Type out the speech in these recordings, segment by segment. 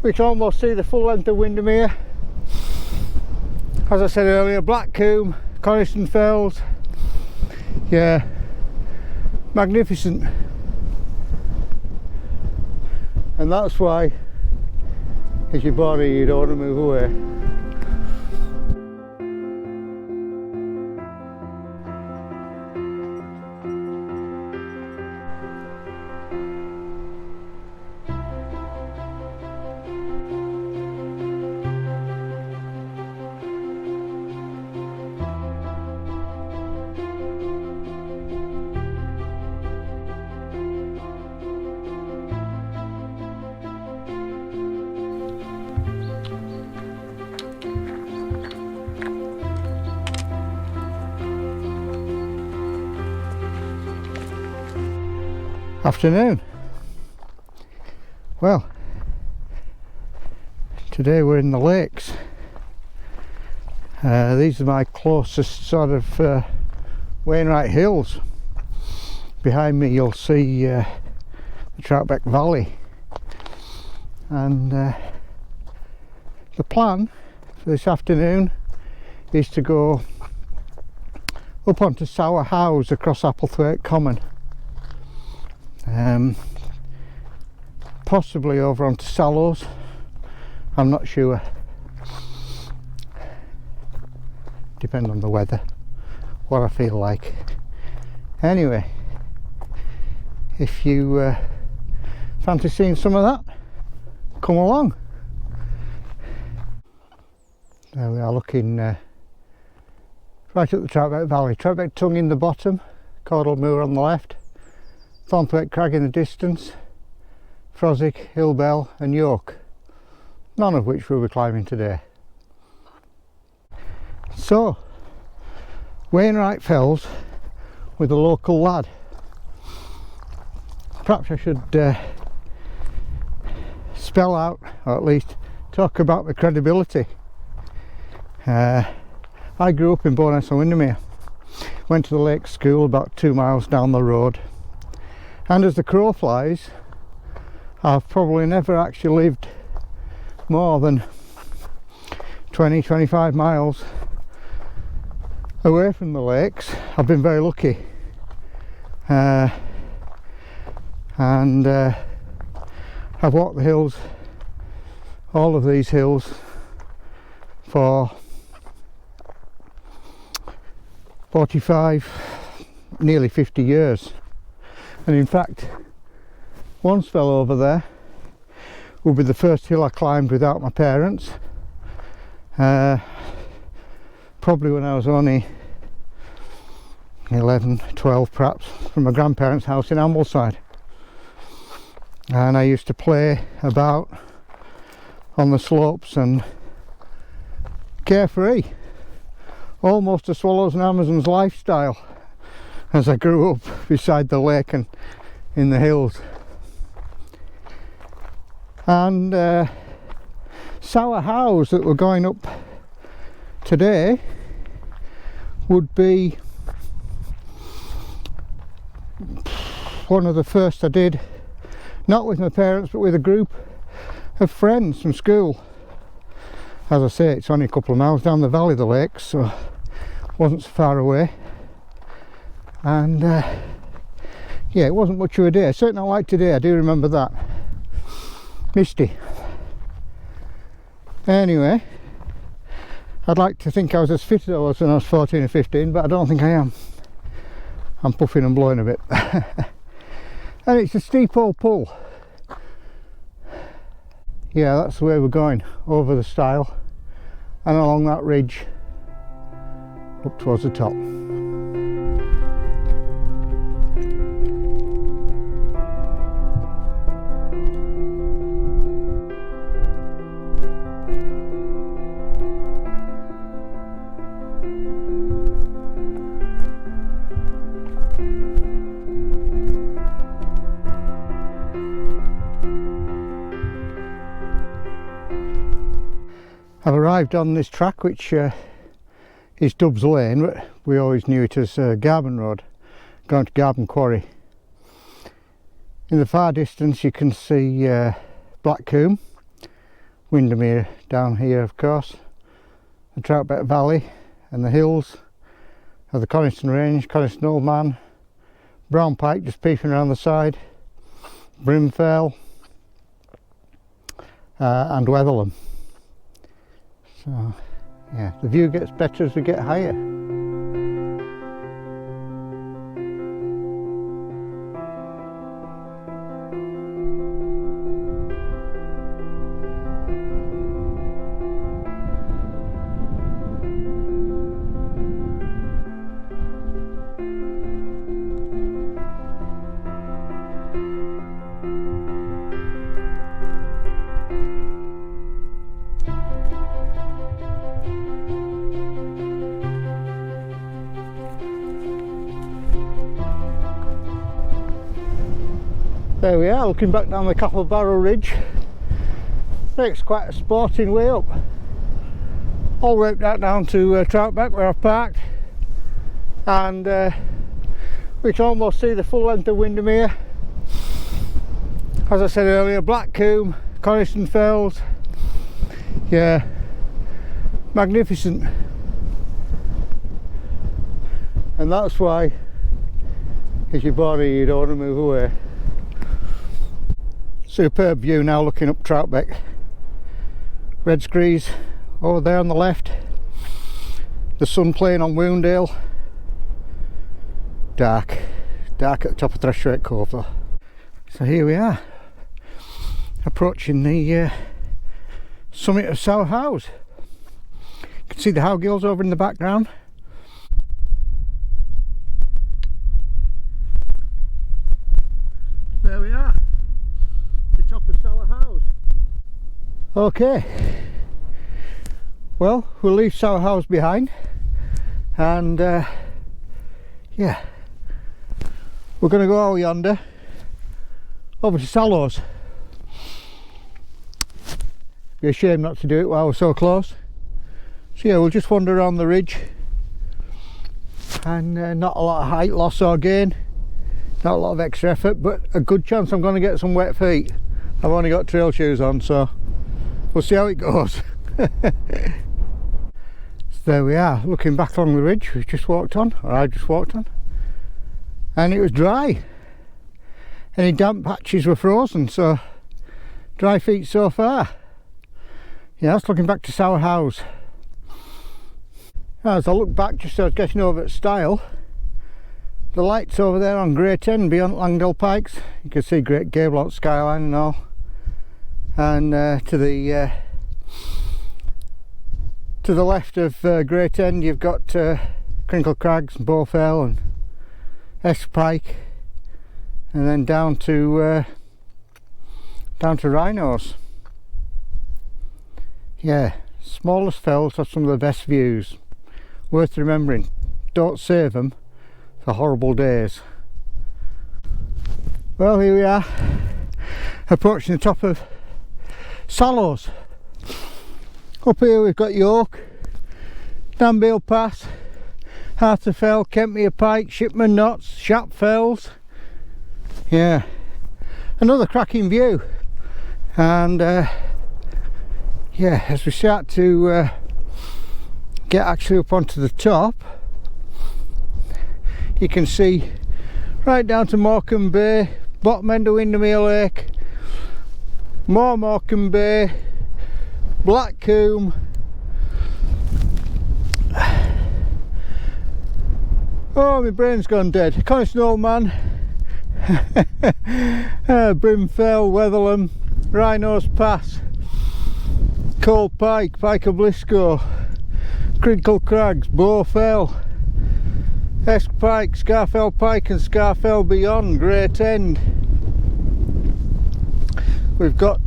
We can almost see the full length of Windermere. As I said earlier, Blackcomb, Coniston Fells. Yeah, magnificent. And that's why, if you're bored here, you don't want to move away. Afternoon. Well, today we're in the lakes. These are my closest sort of Wainwright hills. Behind me you'll see the Troutbeck Valley, and the plan for this afternoon is to go up onto Sour Howes across Applethwaite Common. Possibly over onto Sallows, I'm not sure. Depend on the weather, what I feel like. Anyway, if you fancy seeing some of that, come along. There we are, looking right at the Troutbeck Valley. Troutbeck Tongue in the bottom, Caudle Moor on the left, Thornthwaite Crag in the distance, Frosick, Hillbell and York, none of which we'll be climbing today. So, Wainwright Fells with a local lad. Perhaps I should spell out, or at least talk about the credibility. I grew up in Bowness and Windermere, went to the Lake School about 2 miles down the road. And as the crow flies, I've probably never actually lived more than 20-25 miles away from the lakes. I've been very lucky. And I've walked the hills, all of these hills, for 45, nearly 50 years. And in fact, one spell over there will be the first hill I climbed without my parents. Probably when I was only 11, 12 perhaps, from my grandparents' house in Ambleside. And I used to play about on the slopes and carefree, almost a Swallows and Amazons lifestyle, as I grew up beside the lake and in the hills. And Sour Howes that we're going up today would be one of the first I did, not with my parents but with a group of friends from school. As I say, it's only a couple of miles down the valley, the lakes, so it wasn't so far away. And yeah, it wasn't much of a day, certainly not like today. I do remember that. Misty. Anyway, I'd like to think I was as fit as I was when I was 14 or 15, but I don't think I am. I'm puffing and blowing a bit. And it's a steep old pull. Yeah, that's the way we're going, over the stile and along that ridge up towards the top. I've arrived on this track, which is Dubbs Lane, but we always knew it as Garban Road, going to Garban Quarry. In the far distance you can see Blackcomb, Windermere down here, of course. The Troutbeck Valley and the hills of the Coniston Range, Coniston Old Man, brown pike just peeping around the side, brimfell, and Wetherlam. So yeah, the view gets better as we get higher. There we are, looking back down the Capel Barrow Ridge. It's quite a sporting way up. All the way right down to Troutbeck where I've parked, and we can almost see the full length of Windermere. As I said earlier, Black Combe, Coniston Fells, yeah, magnificent. And that's why, if you're bored here, you don't want to move away. Superb view now looking up Troutbeck. Red Screes over there on the left. The sun playing on Woundale. Dark at the top of Thresthwaite Cove though. So here we are, approaching the summit of Sour Howes. You can see the Howgills over in the background. There we are, the top of Sour Howes. Okay, well, we'll leave Sour Howes behind, and yeah, we're going to go over yonder over to Sallows. Be a shame not to do it while we're so close. So yeah, we'll just wander around the ridge, and not a lot of height loss or gain, not a lot of extra effort, but a good chance I'm going to get some wet feet. I've only got trail shoes on, so we'll see how it goes. So there we are, looking back along the ridge we've just walked on, or I just walked on, and it was dry. Any damp patches were frozen, so dry feet so far. Yeah, that's looking back to Sour Howes. As I look back, just as I was getting over at Stile, the lights over there on Great End beyond Langdale Pikes, you can see Great Gablehawk skyline and all, and to the left of Great End you've got Crinkle Crags, Bowfell and Esk Pike, and then down to Rhinos. Yeah, smallest fells have some of the best views. Worth remembering, don't save them for horrible days. Well, here we are, approaching the top of Sallows. Up here we've got York, Danbale Pass, Harterfell, Kentmere Pike, Shipman Knots, Shap Fells. Yeah, another cracking view. And yeah, as we start to get actually up onto the top, you can see right down to Morecambe Bay, bottom end of Windermere Lake, more Morecambe Bay, Black Combe, oh my brain's gone dead, Coniston Old Man, Brimfell, Wetherlam, Rhinos Pass, Coal Pike, Pike of Blisco, Crinkle Crags, Bowfell, Esk Pike, Scarfell Pike and Scarfell beyond, Great End. We've got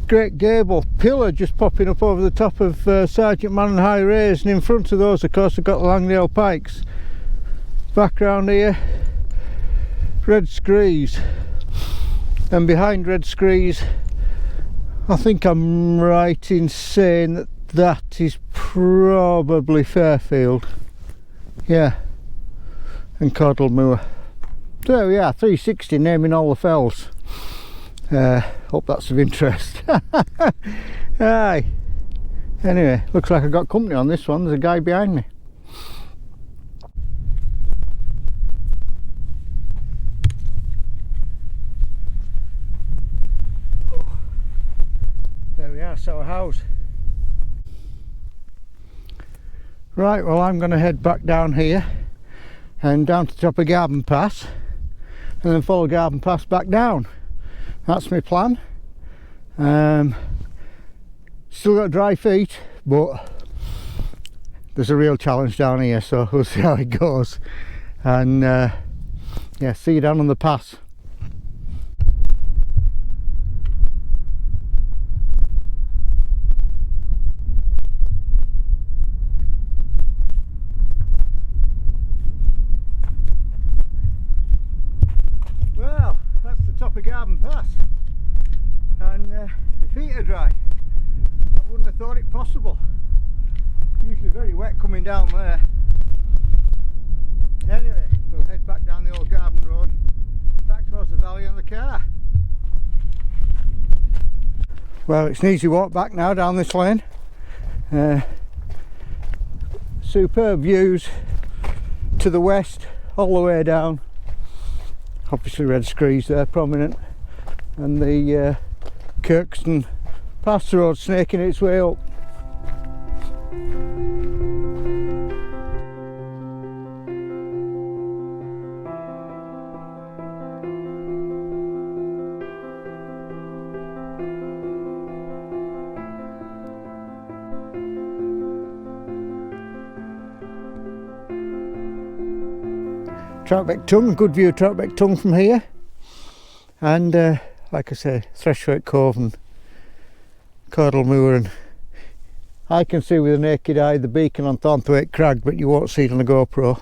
Great Gable Pillar just popping up over the top of Sergeant Man and High Raise, and in front of those of course we've got the Langdale Pikes. Background here, Red Screes, and behind Red Screes I think I'm right in saying that that is probably Fairfield. Yeah, and Caudle Moor. So there we are, 360 naming all the fells. Hope that's of interest. Aye. Anyway, looks like I've got company on this one. There's a guy behind me. There we are, Sour Howes. Right, well, I'm going to head back down here and down to the top of Garden Pass and then follow Garden Pass back down. That's my plan. Still got dry feet, but there's a real challenge down here, so we'll see how it goes. And yeah, see you down on the pass. Well, that's the top of Garden Pass, and my feet are dry. I wouldn't have thought it possible. Usually very wet coming down there. Anyway, we'll head back down the old garden road, back towards the valley on the car. Well, it's an easy walk back now down this lane. Superb views to the west, all the way down. Obviously Red Screes there prominent, and the Kirkston Pass Road snaking its way up. Troutbeck Tongue, good view of Troutbeck Tongue from here, and like I say, Thrushthwaite Cove and Cordle Moor, and I can see with the naked eye the beacon on Thornthwaite Crag, but you won't see it on the GoPro.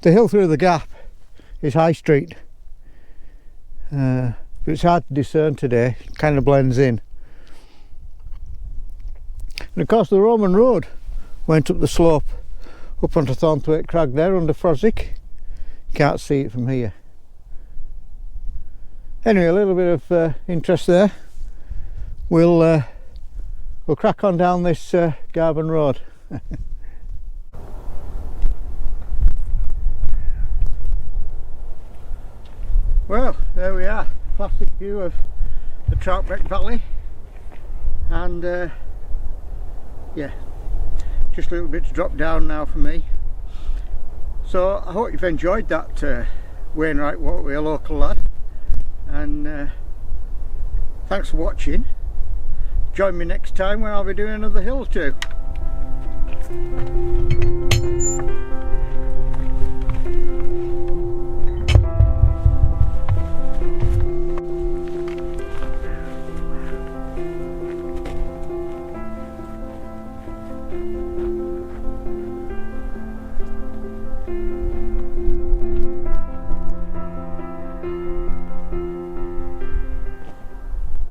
The hill through the gap is High Street, but it's hard to discern today, it kind of blends in. And of course the Roman road went up the slope up onto Thornthwaite Crag there under Froswick. Can't see it from here. Anyway, a little bit of interest there. We'll crack on down this Garvan Road. Well, there we are, classic view of the Troutbeck Valley, and yeah, just a little bit to drop down now for me. So I hope you've enjoyed that Wainwright walkway, a local lad, and thanks for watching. Join me next time when I'll be doing another hill or two.